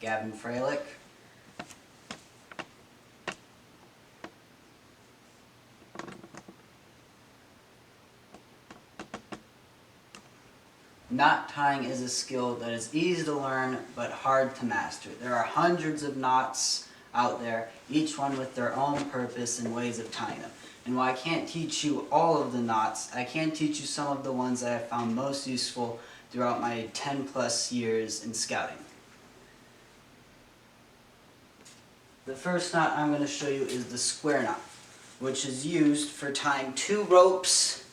Gavin Froehlich. Knot tying is a skill that is easy to learn but hard to master. There are hundreds of knots out there, each one with their own purpose and ways of tying them. And while I can't teach you all of the knots, I can teach you some of the ones that I found most useful throughout my 10+ years in scouting. The first knot I'm going to show you is the square knot, which is used for tying two ropes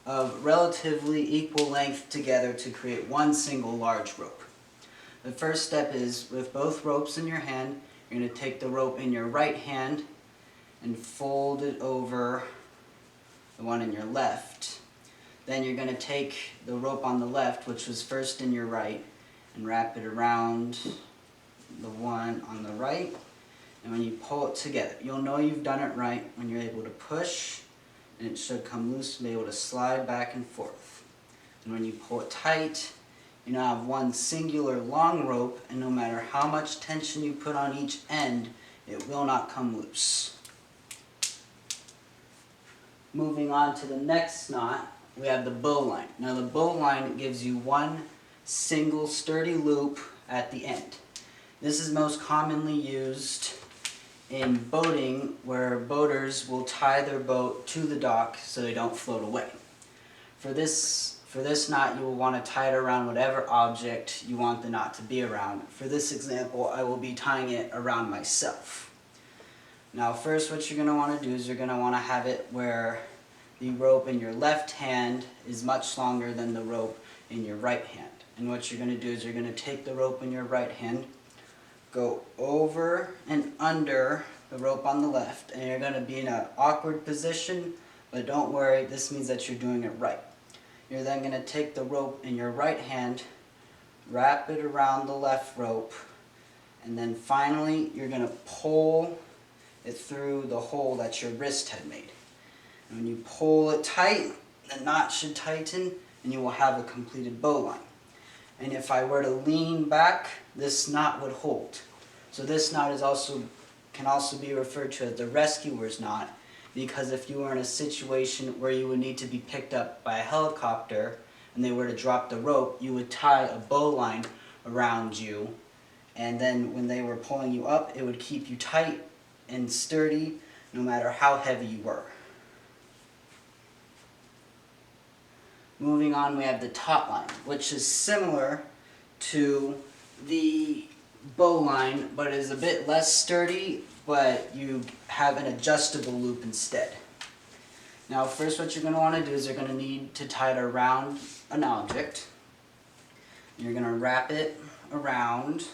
of relatively equal length together to create one single large rope. The first step is, with both ropes in your hand, you're going to take the rope in your right hand and fold it over the one in your left. Then you're going to take the rope on the left, which was first in your right, and wrap it around the one on the right. And when you pull it together, you'll know you've done it right when you're able to push, and it should come loose and be able to slide back and forth. And when you pull it tight, you now have one singular long rope, and no matter how much tension you put on each end, it will not come loose. Moving on to the next knot, we have the bowline. Now the bowline gives you one single sturdy loop at the end. This is most commonly used in boating, where boaters will tie their boat to the dock so they don't float away. For this knot, you will want to tie it around whatever object you want the knot to be around. For this example, I will be tying it around myself. Now first, what you're going to want to do is you're going to want to have it where the rope in your left hand is much longer than the rope in your right hand. And what you're going to do is you're going to take the rope in your right hand, go over and under the rope on the left, and you're going to be in an awkward position, but don't worry, this means that you're doing it right. You're then going to take the rope in your right hand, wrap it around the left rope, and then finally you're going to pull it through the hole that your wrist had made. And when you pull it tight, the knot should tighten and you will have a completed bowline. And if I were to lean back, this knot would hold. So this knot can also be referred to as the rescuer's knot, because if you were in a situation where you would need to be picked up by a helicopter and they were to drop the rope, you would tie a bowline around you, and then when they were pulling you up, it would keep you tight and sturdy no matter how heavy you were. Moving on, we have the taut line, which is similar to the bowline, but is a bit less sturdy, but you have an adjustable loop instead. Now first, what you're going to want to do is you're going to need to tie it around an object. You're going to wrap it around,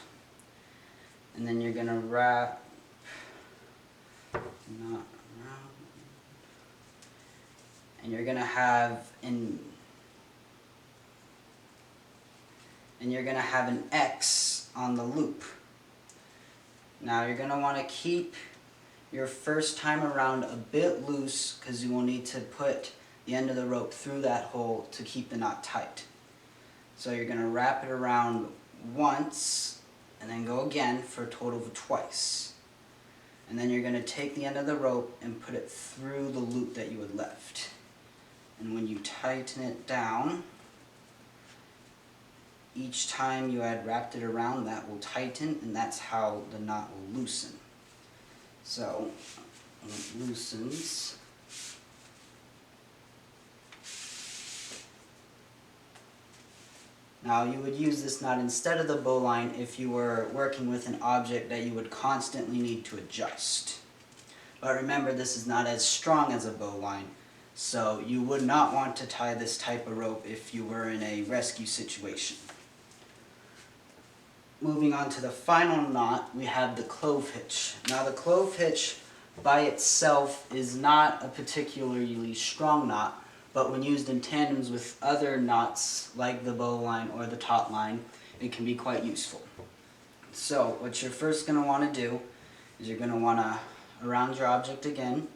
and then you're going to wrap and you're going to have an X on the loop. Now you're going to want to keep your first time around a bit loose, because you will need to put the end of the rope through that hole to keep the knot tight. So you're going to wrap it around once and then go again for a total of twice. And then you're going to take the end of the rope and put it through the loop that you had left. And when you tighten it down, each time you had wrapped it around, that will tighten, and that's how the knot will loosen. So, when it loosens, now you would use this knot instead of the bowline if you were working with an object that you would constantly need to adjust. But remember, this is not as strong as a bowline, so you would not want to tie this type of rope if you were in a rescue situation. Moving on to the final knot, we have the clove hitch. Now the clove hitch by itself is not a particularly strong knot, but when used in tandems with other knots like the bowline or the taut line, it can be quite useful. So what you're first going to want to do is you're going to want to, around your object again,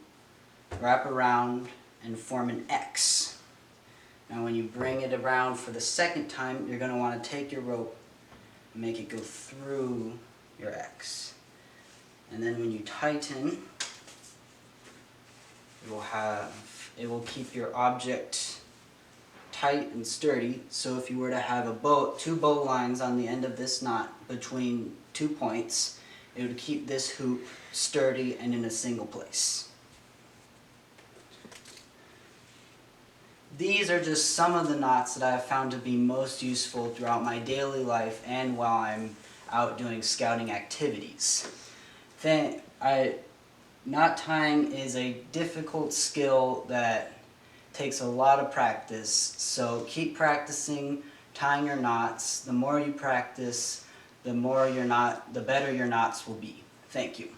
wrap around and form an X. Now when you bring it around for the second time, you're going to want to take your rope and make it go through your X. And then when you tighten, it will keep your object tight and sturdy. So if you were to have two bow lines on the end of this knot between 2 points, it would keep this hoop sturdy and in a single place. These are just some of the knots that I have found to be most useful throughout my daily life and while I'm out doing scouting activities. Knot tying is a difficult skill that takes a lot of practice, so keep practicing tying your knots. The more you practice, the better your knots will be. Thank you.